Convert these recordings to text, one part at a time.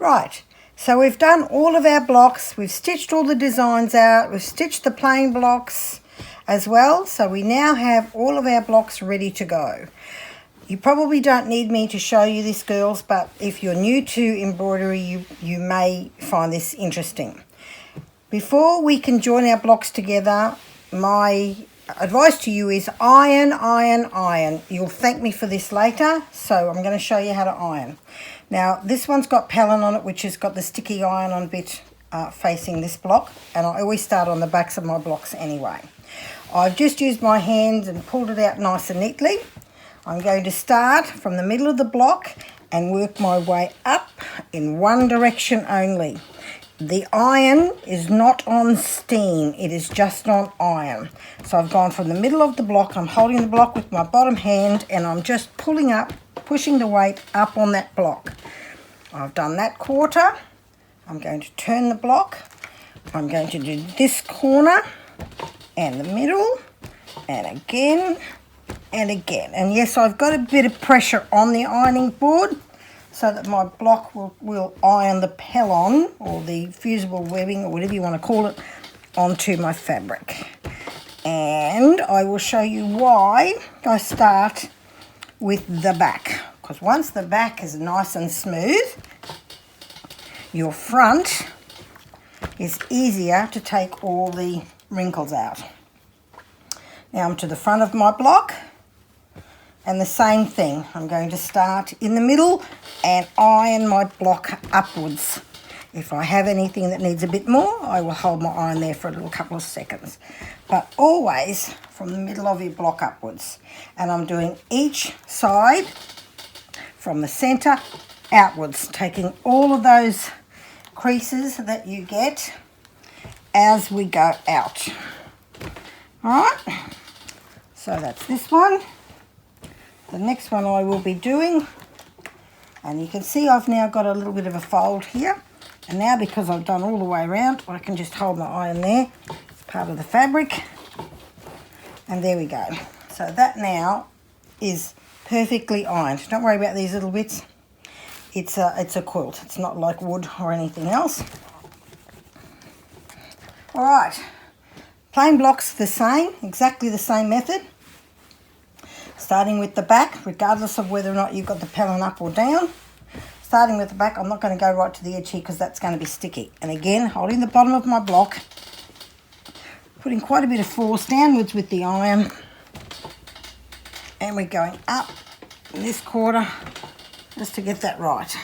Right, so we've done all of our blocks, we've stitched all the designs out, we've stitched the plain blocks as well, so we now have all of our blocks ready to go. You probably don't need me to show you this, girls, but if you're new to embroidery, you may find this interesting. Before we can join our blocks together, my advice to you is iron, iron, iron. You'll thank me for this later, so I'm going to show you how to iron. Now, this one's got Pellon on it, which has got the sticky iron-on bit facing this block, and I always start on the backs of my blocks anyway. I've just used my hands and pulled it out nice and neatly. I'm going to start from the middle of the block and work my way up in one direction only. The iron is not on steam, it is just on iron. So I've gone from the middle of the block, I'm holding the block with my bottom hand and I'm just pulling up, pushing the weight up on that block. I've done that quarter. I'm going to turn the block. I'm going to do this corner and the middle and again and again. And yes, I've got a bit of pressure on the ironing board so that my block will iron the Pellon or the fusible webbing or whatever you want to call it onto my fabric. And I will show you why I start with the back, because once the back is nice and smooth, your front is easier to take all the wrinkles out. Now I'm to the front of my block. And the same thing, I'm going to start in the middle and iron my block upwards. If I have anything that needs a bit more, I will hold my iron there for a little couple of seconds. But always from the middle of your block upwards. And I'm doing each side from the centre outwards, taking all of those creases that you get as we go out. Alright, so that's this one. The next one I will be doing, and you can see I've now got a little bit of a fold here, and now because I've done all the way around, I can just hold my iron there, it's part of the fabric, and there we go. So that now is perfectly ironed. Don't worry about these little bits. It's a quilt. It's not like wood or anything else. All right, plain blocks the same, exactly the same method. Starting with the back, regardless of whether or not you've got the Pellon up or down. Starting with the back, I'm not going to go right to the edge here because that's going to be sticky. And again, holding the bottom of my block, putting quite a bit of force downwards with the iron. And we're going up in this quarter just to get that right.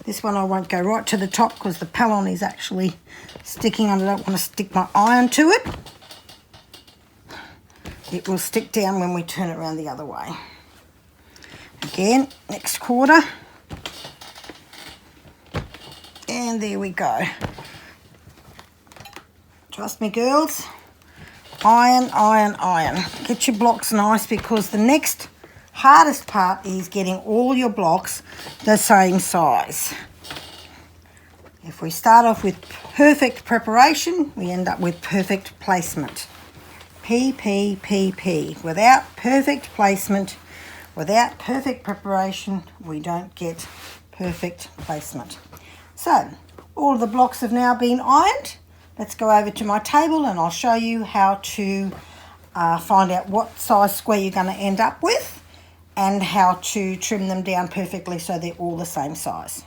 This one I won't go right to the top because the Pellon is actually sticking and I don't want to stick my iron to it. It will stick down when we turn it around the other way. Again, next quarter. And there we go. Trust me, girls. Iron, iron, iron. Get your blocks nice because the next hardest part is getting all your blocks the same size. If we start off with perfect preparation, we end up with perfect placement. P, P, P, P. Without perfect placement, without perfect preparation, we don't get perfect placement. So, all of the blocks have now been ironed. Let's go over to my table and I'll show you how to find out what size square you're going to end up with and how to trim them down perfectly so they're all the same size.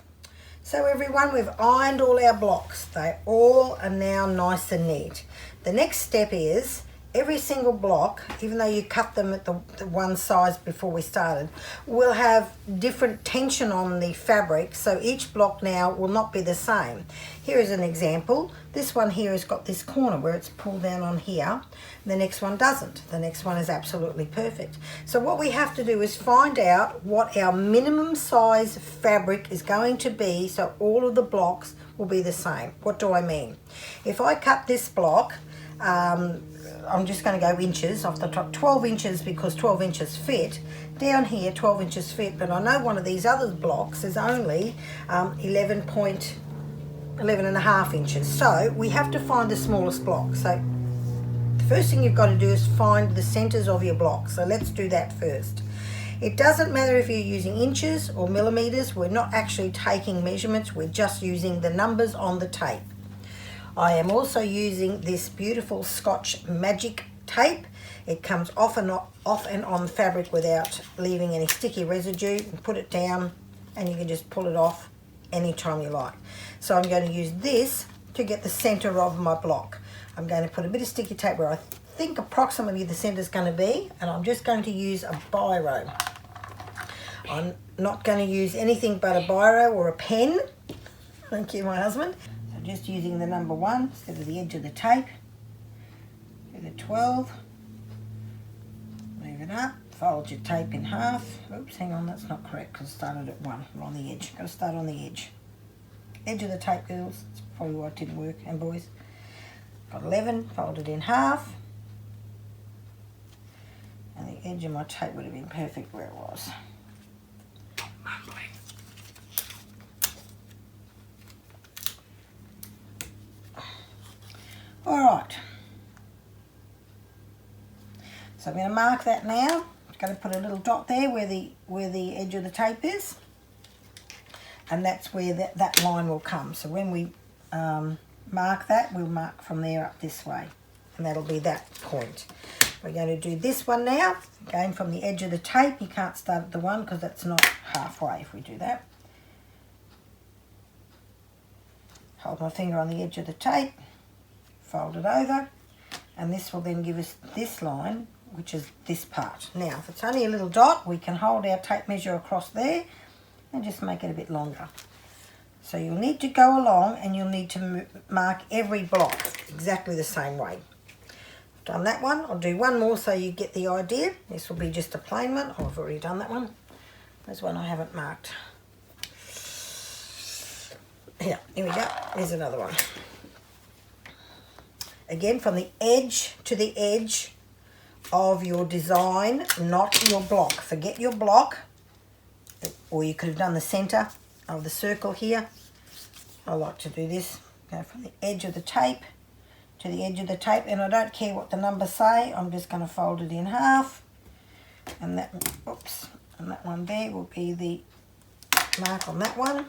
So everyone, we've ironed all our blocks. They all are now nice and neat. The next step is every single block, even though you cut them at the one size before we started, will have different tension on the fabric, so each block now will not be the same. Here is an example. This one here has got this corner where it's pulled down on here. The next one doesn't. The next one is absolutely perfect. So what we have to do is find out what our minimum size fabric is going to be so all of the blocks will be the same. What do I mean? If I cut this block, I'm just going to go inches off the top, 12 inches because 12 inches fit. Down here 12 inches fit, but I know one of these other blocks is only 11 and a half inches. So we have to find the smallest block. So the first thing you've got to do is find the centres of your block. So let's do that first. It doesn't matter if you're using inches or millimeters. We're not actually taking measurements. We're just using the numbers on the tape. I am also using this beautiful Scotch Magic tape. It comes off and on fabric without leaving any sticky residue. You put it down and you can just pull it off anytime you like. So I'm going to use this to get the center of my block. I'm going to put a bit of sticky tape where I think approximately the center is going to be, and I'm just going to use a biro. I'm not going to use anything but a biro or a pen. Thank you, my husband. So just using the number 1 instead of the edge of the tape. Do the 12. Move it up. Fold your tape in half. Oops, hang on, that's not correct because it started at 1. We're on the edge. Got to start on the edge. Edge of the tape, girls. That's probably why it didn't work, and boys. Got 11. Fold it in half. And the edge of my tape would have been perfect where it was. Alright. So I'm going to mark that now. I'm going to put a little dot there where the edge of the tape is. And that's where that line will come. So when we mark that, we'll mark from there up this way. And that'll be that point. We're going to do this one now. Again, from the edge of the tape, you can't start at the 1 because that's not halfway if we do that. Hold my finger on the edge of the tape, fold it over, and this will then give us this line, which is this part. Now, if it's only a little dot, we can hold our tape measure across there and just make it a bit longer. So you'll need to go along and you'll need to mark every block exactly the same way. Done that one. I'll do one more so you get the idea. This will be just a plain one. Oh, I've already done that one. There's one I haven't marked. Here we go. Here's another one. Again, from the edge to the edge of your design, not your block. Forget your block, or you could have done the center of the circle here. I like to do this. Go from the edge of the tape to the edge of the tape, and I don't care what the numbers say. I'm just going to fold it in half, and that, oops, and that one there will be the mark on that one.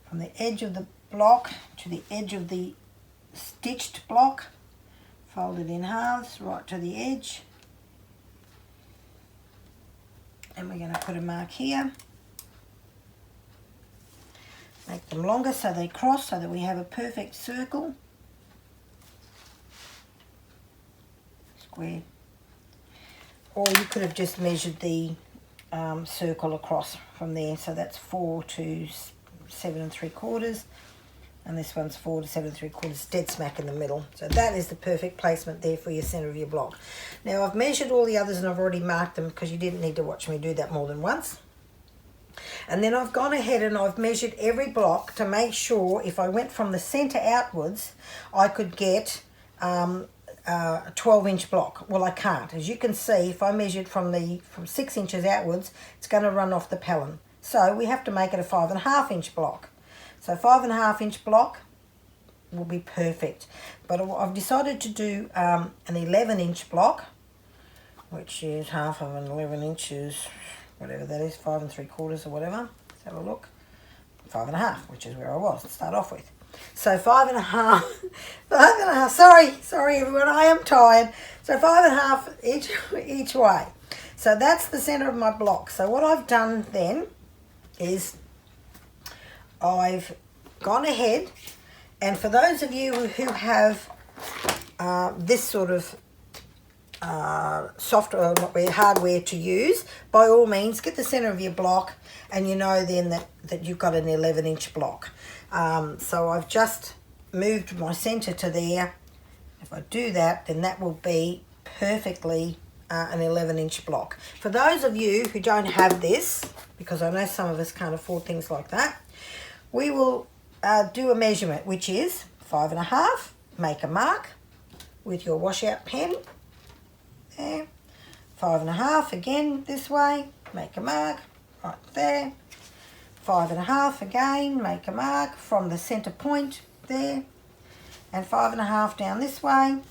From the edge of the block to the edge of the stitched block, fold it in halves right to the edge, and we're going to put a mark here. Make them longer so they cross, so that we have a perfect circle. Square. Or you could have just measured the circle across from there. So that's 4 to 7 3/4, and this one's 4 to 7 3/4, dead smack in the middle. So that is the perfect placement there for your center of your block. Now I've measured all the others and I've already marked them because you didn't need to watch me do that more than once. And then I've gone ahead and I've measured every block to make sure if I went from the center outwards, I could get a 12-inch block. Well, I can't. As you can see, if I measured from 6 inches outwards, it's going to run off the pallet. So we have to make it a 5.5-inch block. So 5.5-inch block will be perfect. But I've decided to do an 11-inch block, which is half of an 11 inches, whatever that is, 5 3/4 or whatever. Let's have a look. 5.5, which is where I was to start off with. So 5.5, sorry everyone, I am tired. So 5.5 each way. So that's the center of my block. So what I've done then is I've gone ahead, and for those of you who have this sort of software, hardware to use, by all means get the center of your block, and you know then that you've got an 11-inch block. So I've just moved my center to there. If I do that, then that will be perfectly an 11-inch block. For those of you who don't have this, because I know some of us can't afford things like that, we will do a measurement, which is 5.5. Make a mark with your washout pen. There. 5.5 again this way. Make a mark right there. 5.5 again. Make a mark from the center point there. And 5.5 down this way.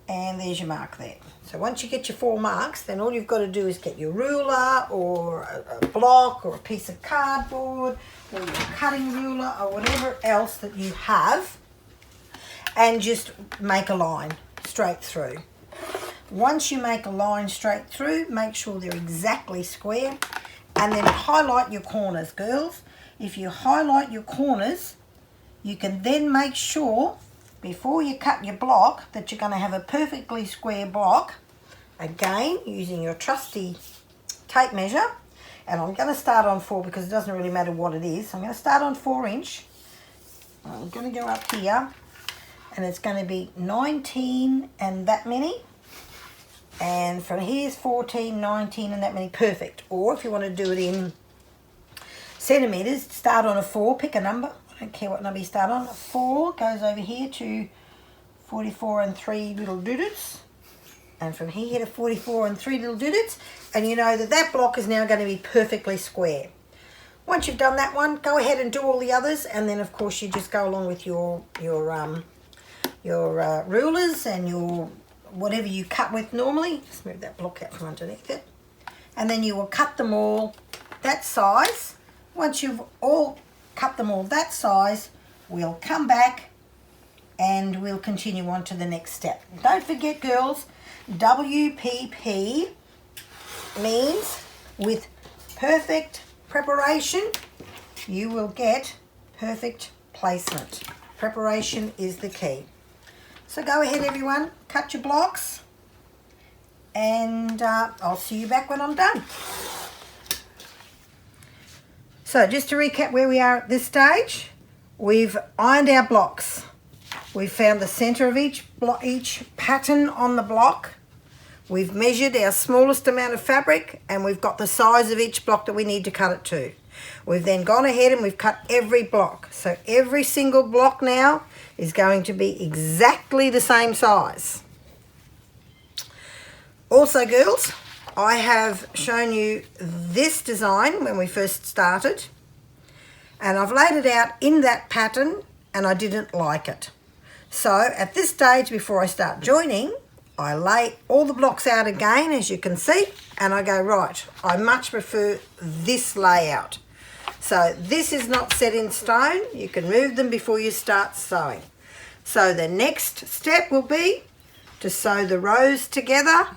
And there's your mark there. So once you get your 4 marks, then all you've got to do is get your ruler or a block or a piece of cardboard or your cutting ruler or whatever else that you have, and just make a line straight through. Once you make a line straight through, make sure they're exactly square, and then highlight your corners, girls. If you highlight your corners, you can then make sure before you cut your block that you're going to have a perfectly square block, again using your trusty tape measure. And I'm going to start on 4 because it doesn't really matter what it is. I'm going to start on 4 inch. I'm going to go up here, and it's going to be 19 and that many, and from here's 14, 19 and that many. Perfect. Or if you want to do it in centimetres, start on a 4, pick a number. I don't care what number you start on. A 4 goes over here to 44 and 3 little doodles, and from here to 44 and 3 little doodles, and you know that that block is now going to be perfectly square. Once you've done that one, go ahead and do all the others, and then of course you just go along with your rulers and your whatever you cut with normally. Just move that block out from underneath it, and then you will cut them all that size. Once you've all cut them all that size, we'll come back and we'll continue on to the next step. Don't forget, girls, WPP means with perfect preparation you will get perfect placement. Preparation is the key. So go ahead everyone, cut your blocks, and I'll see you back when I'm done. So just to recap where we are at this stage, we've ironed our blocks. We've found the centre of each pattern on the block. We've measured our smallest amount of fabric, and we've got the size of each block that we need to cut it to. We've then gone ahead and we've cut every block. So every single block now is going to be exactly the same size. Also, girls, I have shown you this design when we first started, and I've laid it out in that pattern, and I didn't like it. So at this stage, before I start joining, I lay all the blocks out again, as you can see, and I go, right, I much prefer this layout. So this is not set in stone. You can move them before you start sewing. So the next step will be to sew the rows together,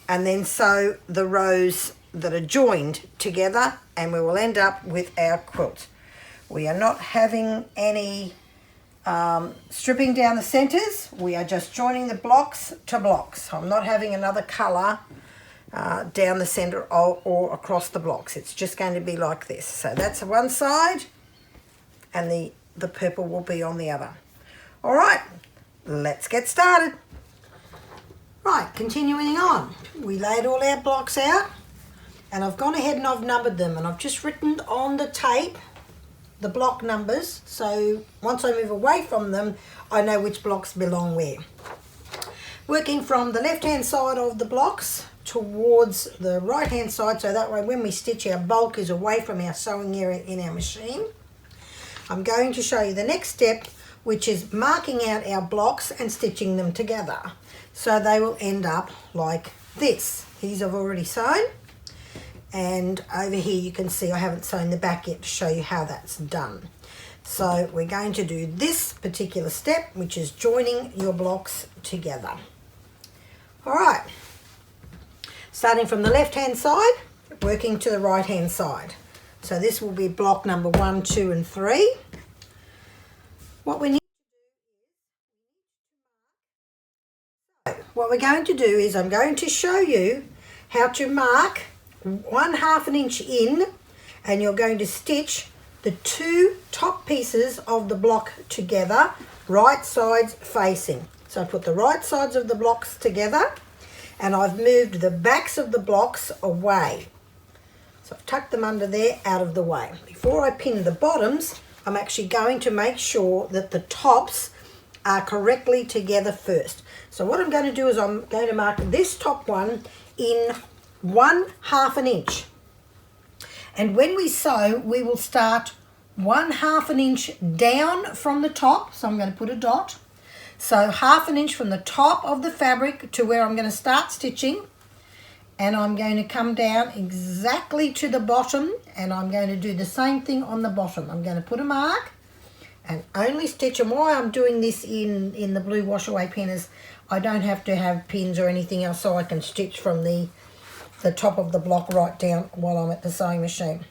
and then sew the rows that are joined together, and we will end up with our quilt. We are not having any stripping down the centres. We are just joining the blocks to blocks. I'm not having another colour down the centre or across the blocks. It's just going to be like this. So that's one side, and the purple will be on the other. All right, let's get started. Right, continuing on, we laid all our blocks out, and I've gone ahead and I've numbered them, and I've just written on the tape the block numbers, so once I move away from them, I know which blocks belong where. Working from the left hand side of the blocks towards the right hand side, so that way when we stitch, our bulk is away from our sewing area in our machine. I'm going to show you the next step, which is marking out our blocks and stitching them together. So they will end up like this. These I've already sewn, and over here you can see I haven't sewn the back yet to show you how that's done. So we're going to do this particular step, which is joining your blocks together. All right, starting from the left hand side, working to the right hand side. So this will be block number 1, 2 and 3. What we're going to do is I'm going to show you how to mark 1/2 inch in, and you're going to stitch the 2 top pieces of the block together, right sides facing. So I put the right sides of the blocks together, and I've moved the backs of the blocks away. So I've tucked them under there out of the way. Before I pin the bottoms, I'm actually going to make sure that the tops are correctly together first. So what I'm going to do is I'm going to mark this top one in 1/2 inch. And when we sew, we will start 1/2 inch down from the top. So I'm going to put a dot. So 1/2 inch from the top of the fabric to where I'm going to start stitching, and I'm going to come down exactly to the bottom, and I'm going to do the same thing on the bottom. I'm going to put a mark and only stitch, and why I'm doing this in the blue wash away pen is I don't have to have pins or anything else, so I can stitch from the top of the block right down while I'm at the sewing machine.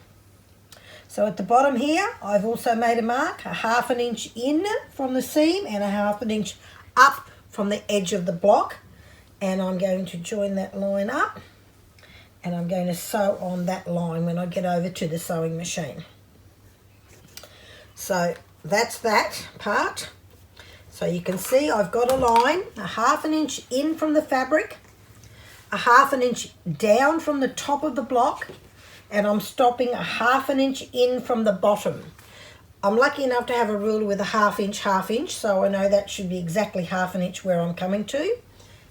So at the bottom here, I've also made a mark, 1/2 inch in from the seam and 1/2 inch up from the edge of the block. And I'm going to join that line up, and I'm going to sew on that line when I get over to the sewing machine. So that's that part. So you can see I've got a line, 1/2 inch in from the fabric, 1/2 inch down from the top of the block, and I'm stopping 1/2 inch in from the bottom. I'm lucky enough to have a ruler with a 1/2 inch, so I know that should be exactly 1/2 inch where I'm coming to,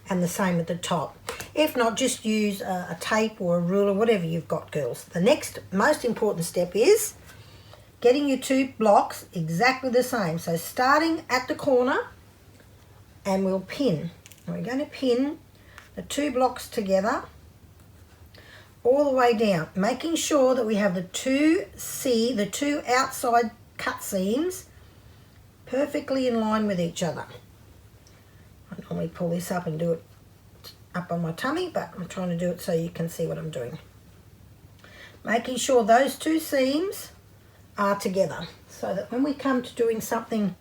and the same at the top. If not, just use a tape or a ruler, whatever you've got, girls. The next most important step is getting your 2 blocks exactly the same. So starting at the corner, and we'll pin. We're going to pin the 2 blocks together all the way down, making sure that we have the two outside cut seams perfectly in line with each other. I normally pull this up and do it up on my tummy, but I'm trying to do it so you can see what I'm doing. Making sure those 2 seams are together, so that when we come to doing something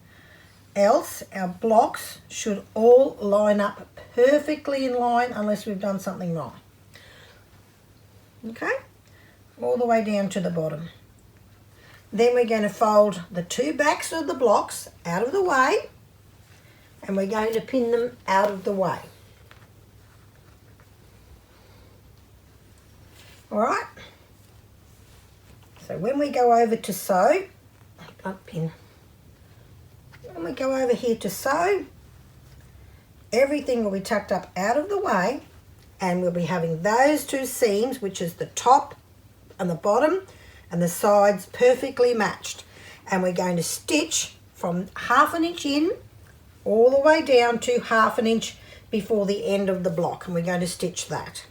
else, our blocks should all line up perfectly in line unless we've done something wrong. Okay, all the way down to the bottom. Then we're going to fold the 2 backs of the blocks out of the way, and we're going to pin them out of the way. All right, so when we go over to sew, when we go over here to sew, everything will be tucked up out of the way, and we'll be having those 2 seams, which is the top and the bottom and the sides, perfectly matched. And we're going to stitch from 1/2 inch in all the way down to 1/2 inch before the end of the block, and we're going to stitch that.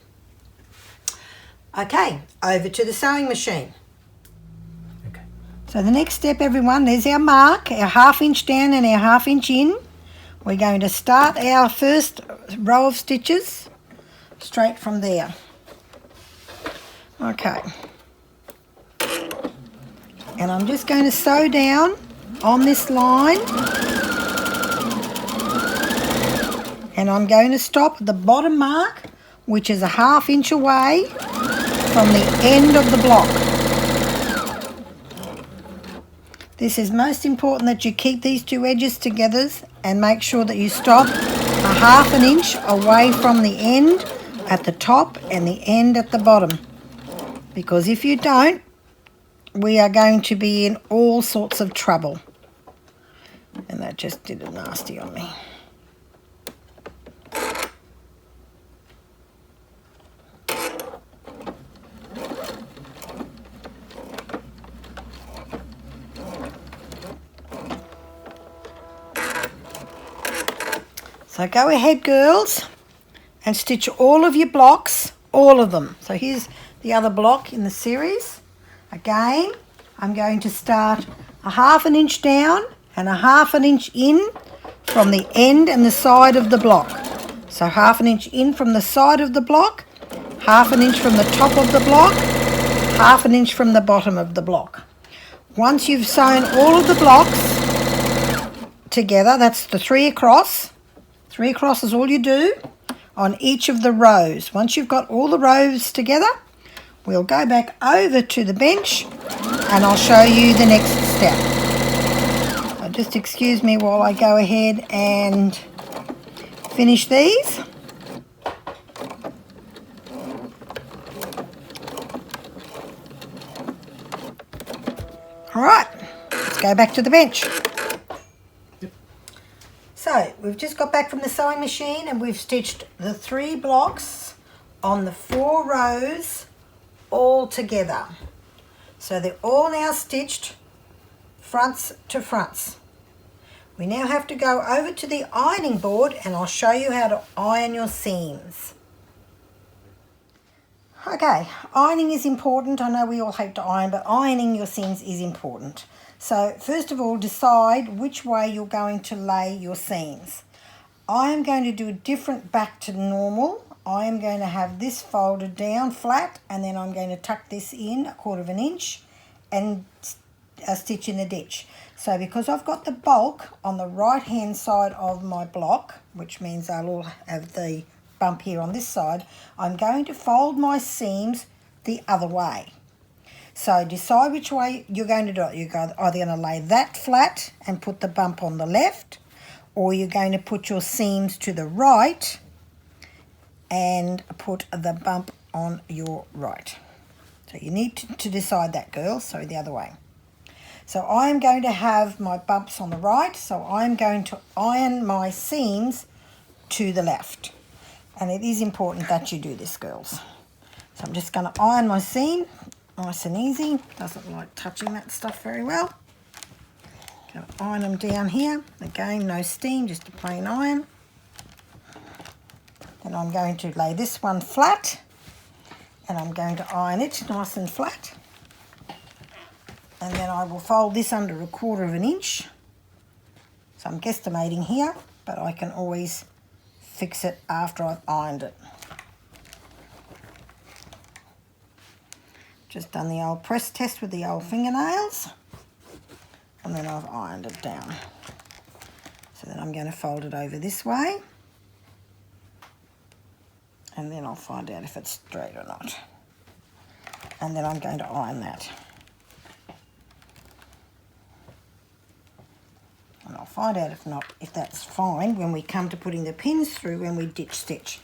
Okay, over to the sewing machine. Okay. So the next step, everyone, there's our mark, our 1/2 inch down and our 1/2 inch in. We're going to start our first row of stitches straight from there. Okay. And I'm just going to sew down on this line, and I'm going to stop at the bottom mark, which is a 1/2 inch away from the end of the block. This is most important that you keep these 2 edges together and make sure that you stop a 1/2 inch away from the end at the top and the end at the bottom, because if you don't, we are going to be in all sorts of trouble. And that just did a nasty on me. So go ahead, girls, and stitch all of your blocks, all of them. So here's the other block in the series. Again, I'm going to start a 1/2 inch down and a 1/2 inch in from the end and the side of the block. So 1/2 inch in from the side of the block, 1/2 inch from the top of the block, 1/2 inch from the bottom of the block. Once you've sewn all of the blocks together, that's the 3 across. 3 across is all you do on each of the rows. Once you've got all the rows together, we'll go back over to the bench and I'll show you the next step. So just excuse me while I go ahead and finish these. All right, let's go back to the bench. So we've just got back from the sewing machine and we've stitched the 3 blocks on the 4 rows all together. So they're all now stitched fronts to fronts. We now have to go over to the ironing board and I'll show you how to iron your seams. Okay, ironing is important. I know we all hate to iron, but ironing your seams is important. So first of all, decide which way you're going to lay your seams. I am going to do a different back to normal. I am going to have this folded down flat, and then I'm going to tuck this in 1/4 inch and stitch in the ditch. So because I've got the bulk on the right hand side of my block, which means I'll all have the bump here on this side, I'm going to fold my seams the other way. So decide which way you're going to do it. You're either going to lay that flat and put the bump on the left, or you're going to put your seams to the right and put the bump on your right. So you need to decide that, girls, so the other way. So I am going to have my bumps on the right, so I'm going to iron my seams to the left. And it is important that you do this, girls. So I'm just going to iron my seam, nice and easy. Doesn't like touching that stuff very well. Going to iron them down here. Again, no steam, just a plain iron. Then I'm going to lay this one flat, and I'm going to iron it nice and flat. And then I will fold this under 1/4 inch. So I'm guesstimating here, but I can always fix it after I've ironed it. Just done the old press test with the old fingernails, and then I've ironed it down. So then I'm going to fold it over this way, and then I'll find out if it's straight or not. And then I'm going to iron that. And I'll find out if that's fine when we come to putting the pins through when we ditch stitch.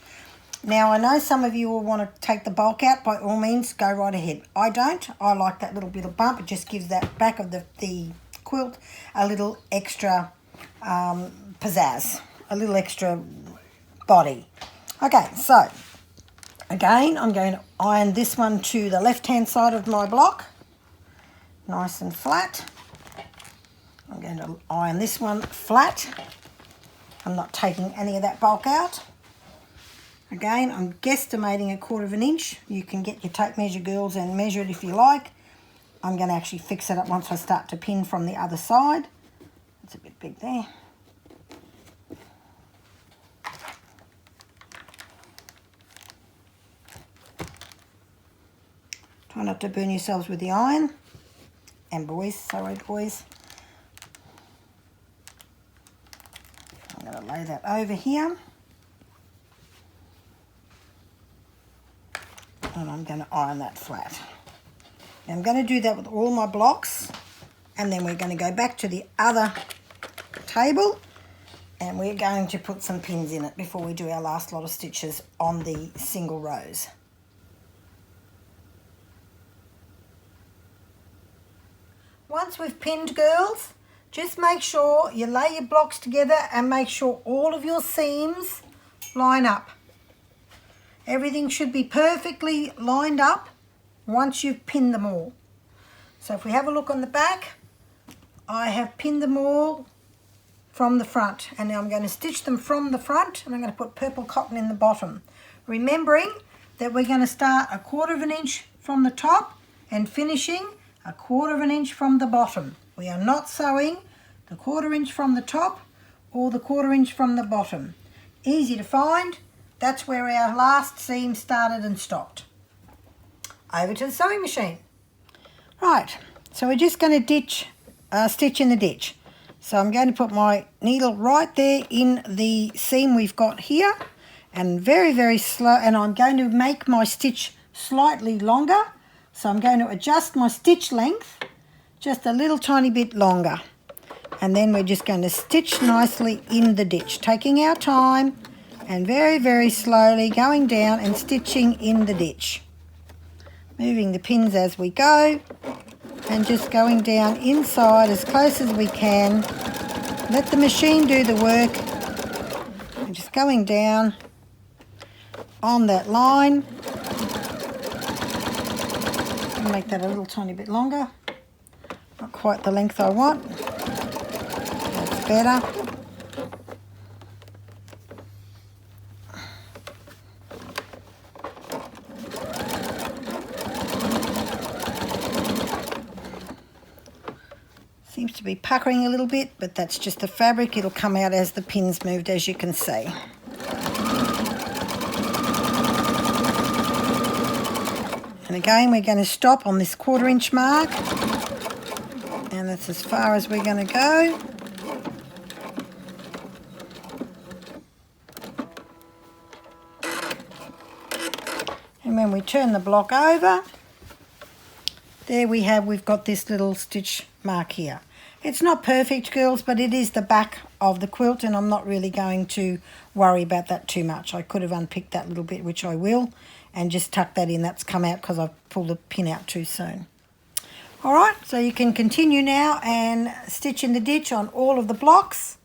Now I know some of you will want to take the bulk out. By all means, go right ahead. I don't. I like that little bit of bump. It just gives that back of the quilt a little extra pizzazz, a little extra body. Okay, so again, I'm going to iron this one to the left-hand side of my block, nice and flat. I'm going to iron this one flat. I'm not taking any of that bulk out. Again, I'm guesstimating 1/4 inch. You can get your tape measure, girls, and measure it if you like. I'm going to actually fix it up once I start to pin from the other side. It's a bit big there. Try not to burn yourselves with the iron. And boys, sorry boys. I'm going to lay that over here. And I'm going to iron that flat. And I'm going to do that with all my blocks, and then we're going to go back to the other table and we're going to put some pins in it before we do our last lot of stitches on the single rows. Once we've pinned, girls, just make sure you lay your blocks together and make sure all of your seams line up. Everything should be perfectly lined up once you've pinned them all. So if we have a look on the back, I have pinned them all from the front, and now I'm going to stitch them from the front, and I'm going to put purple cotton in the bottom, remembering that we're going to start 1/4 inch from the top and finishing 1/4 inch from the bottom. We are not sewing the 1/4 inch from the top or the 1/4 inch from the bottom. Easy to find. That's where our last seam started and stopped. Over to the sewing machine. Right, so we're just going to stitch in the ditch. So I'm going to put my needle right there in the seam we've got here, and very, very slow, and I'm going to make my stitch slightly longer. So I'm going to adjust my stitch length just a little tiny bit longer. And then we're just going to stitch nicely in the ditch, taking our time and very, very slowly going down and stitching in the ditch. Moving the pins as we go and just going down inside as close as we can. Let the machine do the work. And just going down on that line. Make that a little tiny bit longer. Not quite the length I want. That's better. Seems to be puckering a little bit, but that's just the fabric. It'll come out as the pins moved, as you can see. And again, we're going to stop on this 1/4 inch mark, and that's as far as we're going to go. And when we turn the block over, there we've got this little stitch mark here. It's not perfect, girls, but it is the back of the quilt, and I'm not really going to worry about that too much. I could have unpicked that little bit, which I will, and just tuck that in. That's come out because I've pulled the pin out too soon. All right, so you can continue now and stitch in the ditch on all of the blocks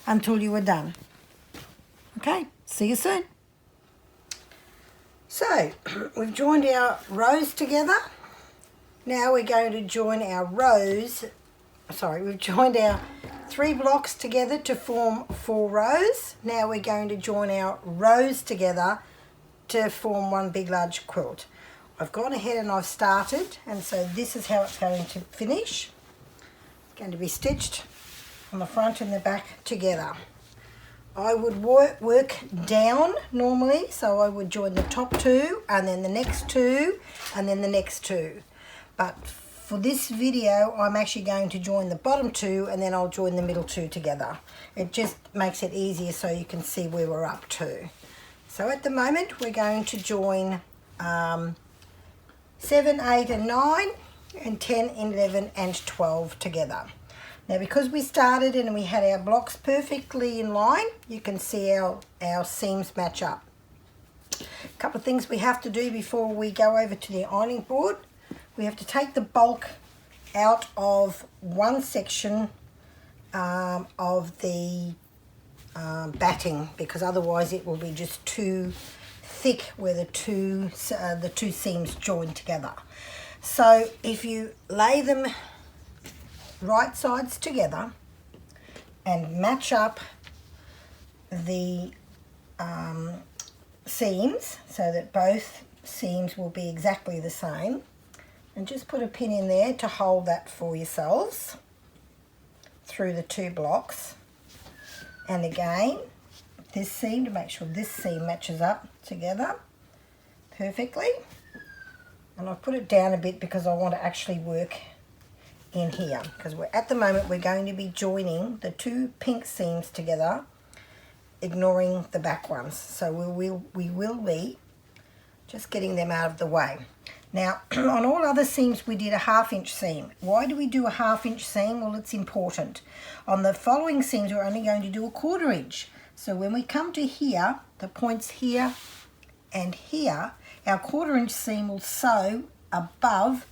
until you are done. Okay, see you soon. So, we've joined our rows together. Now we're going to join our rows. Sorry, we've joined our 3 blocks together to form 4 rows. Now we're going to join our rows together to form one big large quilt. I've gone ahead and I've started, and so this is how it's going to finish. It's going to be stitched on the front and the back together. I would work down normally, so I would join the top 2 and then the next 2 and then the next 2. But for this video, I'm actually going to join the bottom 2 and then I'll join the middle 2 together. It just makes it easier so you can see where we're up to. So at the moment, we're going to join 7, 8 and 9 and 10, 11 and 12 together. Now because we started and we had our blocks perfectly in line, you can see our seams match up. A couple of things we have to do before we go over to the ironing board. We have to take the bulk out of one section of the batting, because otherwise it will be just too thick where the two seams join together. So if you lay them right sides together and match up the seams so that both seams will be exactly the same, and just put a pin in there to hold that for yourselves through the 2 blocks. And again, this seam, to make sure this seam matches up together perfectly. And I've put it down a bit because I want to actually work in here, because at the moment we're going to be joining the 2 pink seams together, ignoring the back ones. So we will be just getting them out of the way. Now, on all other seams we did a 1/2 inch seam. Why do we do a 1/2 inch seam? Well, it's important. On the following seams we're only going to do a 1/4 inch. So when we come to here, the points here and here, our 1/4 inch seam will sew above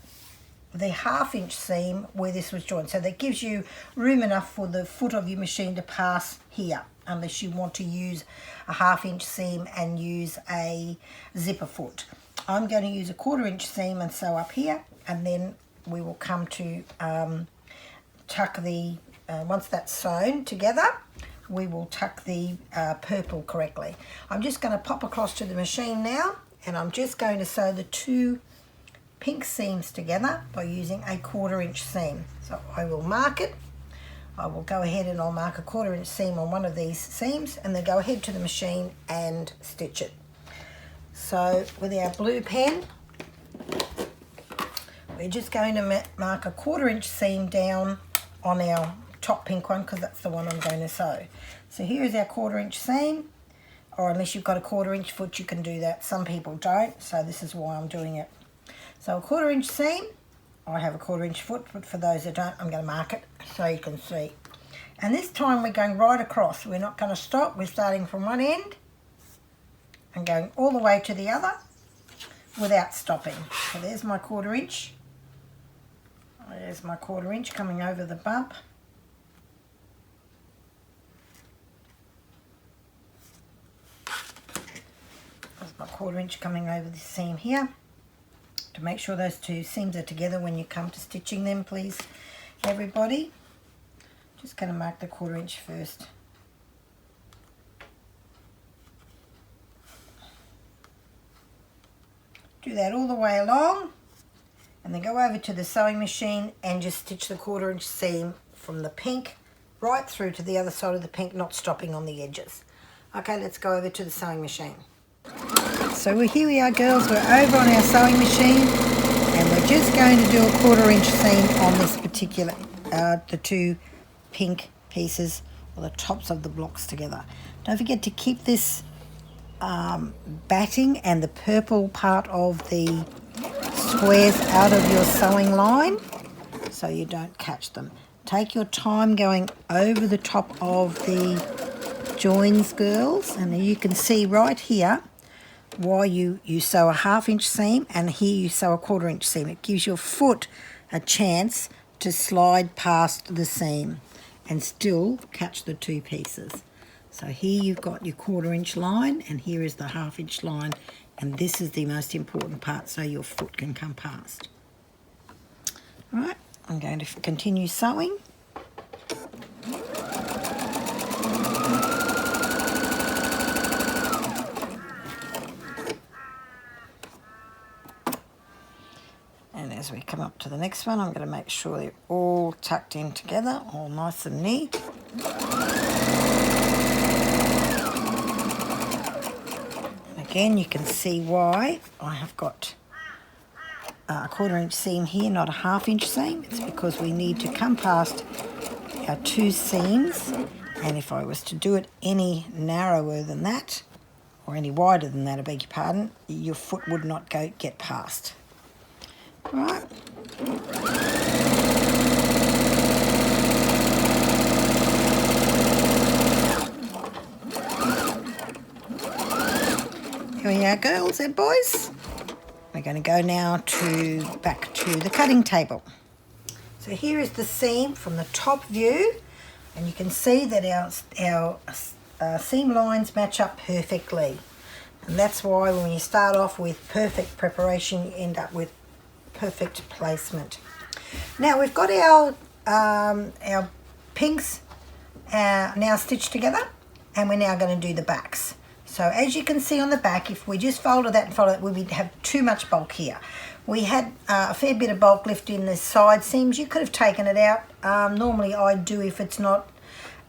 the 1/2 inch seam where this was joined. So that gives you room enough for the foot of your machine to pass here, unless you want to use a 1/2 inch seam and use a zipper foot. I'm going to use a 1/4 inch seam and sew up here, and then we will come to tuck the, once that's sewn together, we will tuck the purple correctly. I'm just going to pop across to the machine now, and I'm just going to sew the 2 pink seams together by using a 1/4 inch seam. So I will mark it. I will go ahead and I'll mark a 1/4 inch seam on one of these seams, and then go ahead to the machine and stitch it. So with our blue pen, we're just going to mark a 1/4 inch seam down on our top pink one, because that's the one I'm going to sew. So here is our 1/4 inch seam, or unless you've got a 1/4 inch foot you can do that. Some people don't, so this is why I'm doing it. So a 1/4 inch seam, I have a 1/4 inch foot, but for those that don't, I'm going to mark it so you can see. And this time we're going right across. We're not going to stop. We're starting from one end and going all the way to the other without stopping. So there's my 1/4 inch. There's my 1/4 inch coming over the bump. There's my 1/4 inch coming over the seam here. To make sure those 2 seams are together when you come to stitching them, please, everybody. Just going to mark the 1/4 inch first. Do that all the way along, and then go over to the sewing machine and just stitch the 1/4 inch seam from the pink right through to the other side of the pink, not stopping on the edges. Okay, let's go over to the sewing machine. So here we are, girls, we're over on our sewing machine, and we're just going to do a 1/4 inch seam on this particular, the two pink pieces, or the tops of the blocks together. Don't forget to keep this batting and the purple part of the squares out of your sewing line so you don't catch them. Take your time going over the top of the joins, girls, and you can see right here why you sew a 1/2 inch seam, and here you sew a 1/4 inch seam. It gives your foot a chance to slide past the seam and still catch the two pieces. So here you've got your 1/4 inch line, and here is the 1/2 inch line, and this is the most important part so your foot can come past. All right, I'm going to continue sewing. And as we come up to the next one, I'm going to make sure they're all tucked in together, all nice and neat. Again, you can see why I have got a 1/4 inch seam here, not a 1/2 inch seam. It's because we need to come past our two seams, and if I was to do it any narrower than that, or any wider than that, I beg your pardon, your foot would not get past. Right. Here we are, girls and boys. We're going to go now back to the cutting table. So here is the seam from the top view, and you can see that our seam lines match up perfectly. And that's why when you start off with perfect preparation, you end up with perfect placement. Now we've got our pinks now stitched together, and we're now going to do the backs. So as you can see on the back, if we just folded that and folded it, we would have too much bulk here. We had a fair bit of bulk left in the side seams. You could have taken it out. Normally I do if it's not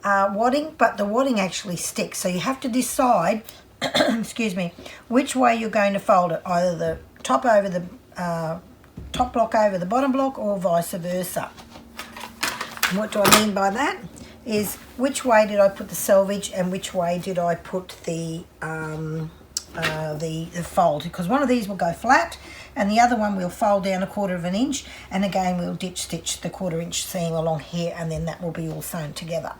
wadding, but the wadding actually sticks. So you have to decide, excuse me, which way you're going to fold it. Either the top over the top block over the bottom block, or vice versa. And what do I mean by that? Is which way did I put the selvage and which way did I put the fold, because one of these will go flat and the other one will fold down 1/4 inch, and again we'll ditch stitch the 1/4 inch seam along here, and then that will be all sewn together.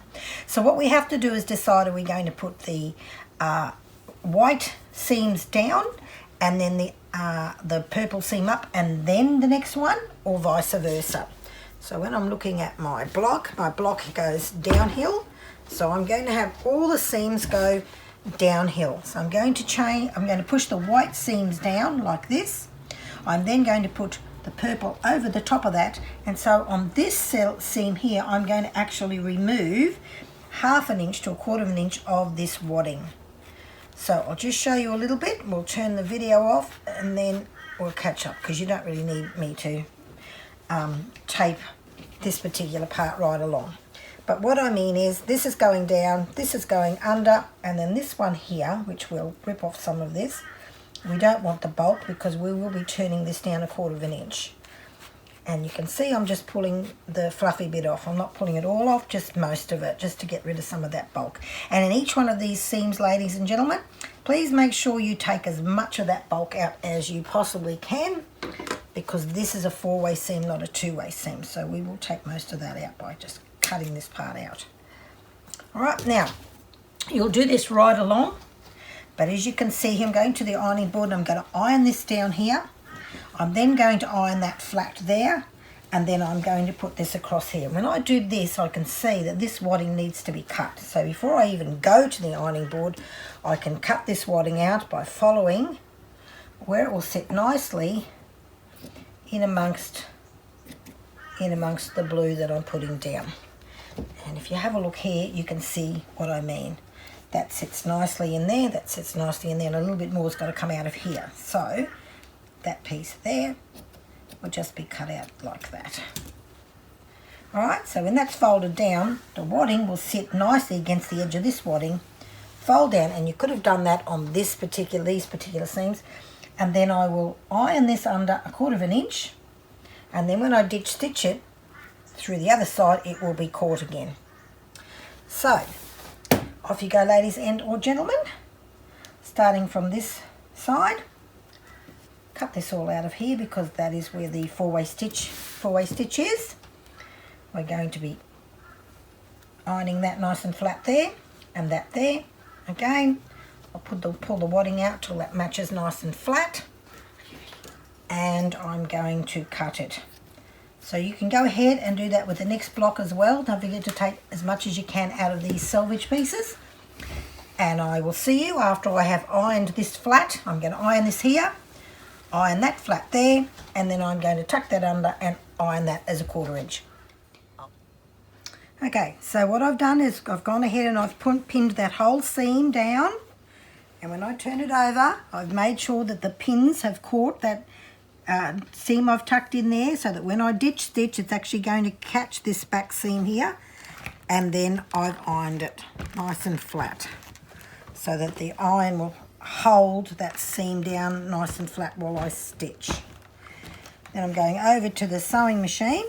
So what we have to do is decide, are we going to put the white seams down and then the purple seam up and then the next one, or vice versa? So when I'm looking at my block goes downhill, so I'm going to have all the seams go downhill. So I'm going to push the white seams down like this. I'm then going to put the purple over the top of that, and so on this seam here I'm going to actually remove 1/2 inch to 1/4 inch of this wadding. So I'll just show you a little bit. We'll turn the video off and then we'll catch up, because you don't really need me to tape this particular part right along. But what I mean is, this is going down, this is going under, and then this one here, which we'll rip off some of this, we don't want the bulk because we will be turning this down 1/4 inch. And you can see I'm just pulling the fluffy bit off. I'm not pulling it all off, just most of it, just to get rid of some of that bulk. And in each one of these seams, ladies and gentlemen, please make sure you take as much of that bulk out as you possibly can, because this is a 4-way seam, not a 2-way seam. So we will take most of that out by just cutting this part out. All right, now you'll do this right along, but as you can see here, I'm going to the ironing board and I'm going to iron this down here. I'm then going to iron that flat there, and then I'm going to put this across here. When I do this, I can see that this wadding needs to be cut. So before I even go to the ironing board, I can cut this wadding out by following where it will sit nicely in amongst the blue that I'm putting down. And if you have a look here, you can see what I mean. That sits nicely in there, that sits nicely in there, and a little bit more has got to come out of here. So that piece there will just be cut out like that. Alright, so when that's folded down, the wadding will sit nicely against the edge of this wadding, fold down, and you could have done that on these particular seams, and then I will iron this under 1/4 inch, and then when I ditch stitch it through the other side, it will be caught again. So off you go, ladies and or gentlemen, starting from this side. Cut this all out of here because that is where the four-way stitch is. We're going to be ironing that nice and flat there, and that there. Again, I'll pull the wadding out till that matches nice and flat, and I'm going to cut it. So you can go ahead and do that with the next block as well. Don't forget to take as much as you can out of these selvage pieces. And I will see you after I have ironed this flat. I'm going to iron this here, iron that flat there, and then I'm going to tuck that under and iron that as 1/4 inch. Okay, so what I've done is I've gone ahead and I've pinned that whole seam down, and when I turn it over, I've made sure that the pins have caught that seam I've tucked in there, so that when I ditch stitch, it's actually going to catch this back seam here, and then I've ironed it nice and flat so that the iron will hold that seam down nice and flat while I stitch. Then I'm going over to the sewing machine,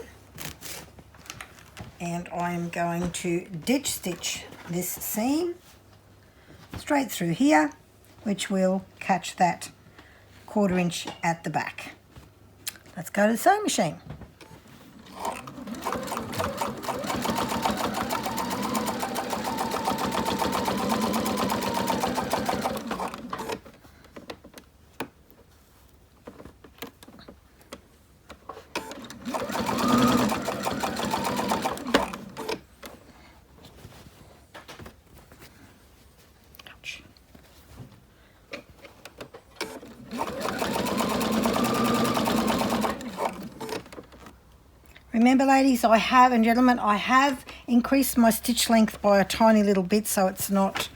and I'm going to ditch stitch this seam straight through here, which will catch that 1/4 inch at the back. Let's go to the sewing machine. Remember, ladies, and gentlemen, I have increased my stitch length by a tiny little bit, so it's not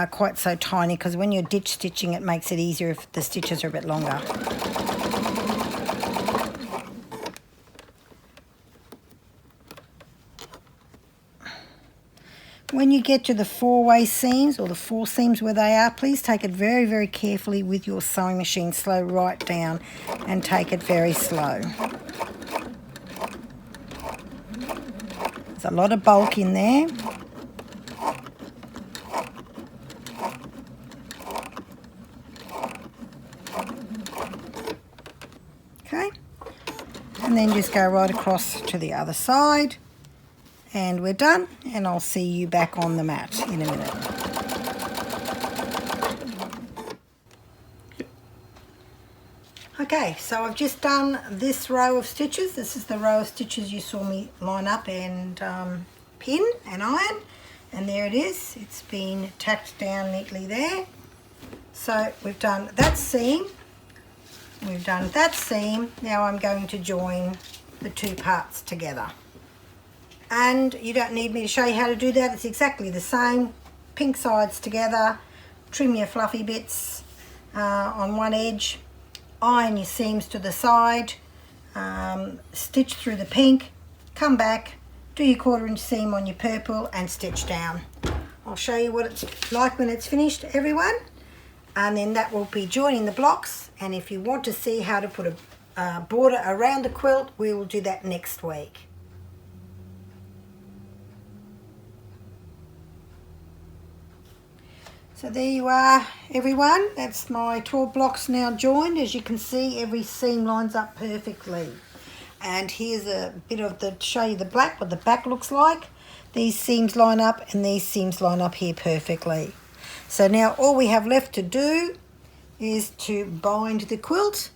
quite so tiny, because when you're ditch stitching, it makes it easier if the stitches are a bit longer. When you get to the four-way seams, or the four seams where they are, please take it very, very carefully with your sewing machine. Slow right down and take it very slow. There's a lot of bulk in there. Okay, and then just go right across to the other side, and we're done, and I'll see you back on the mat in a minute. Okay, so I've just done this row of stitches. This is the row of stitches you saw me line up and pin and iron, and there it is. It's been tacked down neatly there. So we've done that seam, we've done that seam. Now I'm going to join the two parts together. And you don't need me to show you how to do that. It's exactly the same. Pink sides together, trim your fluffy bits on one edge, iron your seams to the side, stitch through the pink, come back, do your 1/4 inch seam on your purple and stitch down. I'll show you what it's like when it's finished, everyone, and then that will be joining the blocks. And if you want to see how to put a border around the quilt, we will do that next week. So there you are, everyone. That's my 12 blocks now joined. As you can see, every seam lines up perfectly. And here's a bit of to show you the black, what the back looks like. These seams line up and these seams line up here perfectly. So now all we have left to do is to bind the quilt.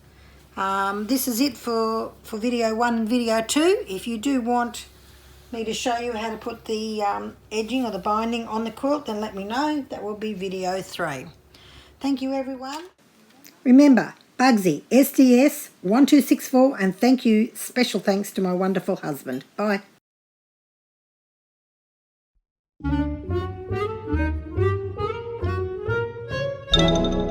This is it for video 1 and video 2. If you do want me to show you how to put the edging or the binding on the quilt, then let me know. That will be video 3. Thank you, everyone. Remember, Bugsy, SDS1264, and special thanks to my wonderful husband. Bye. you.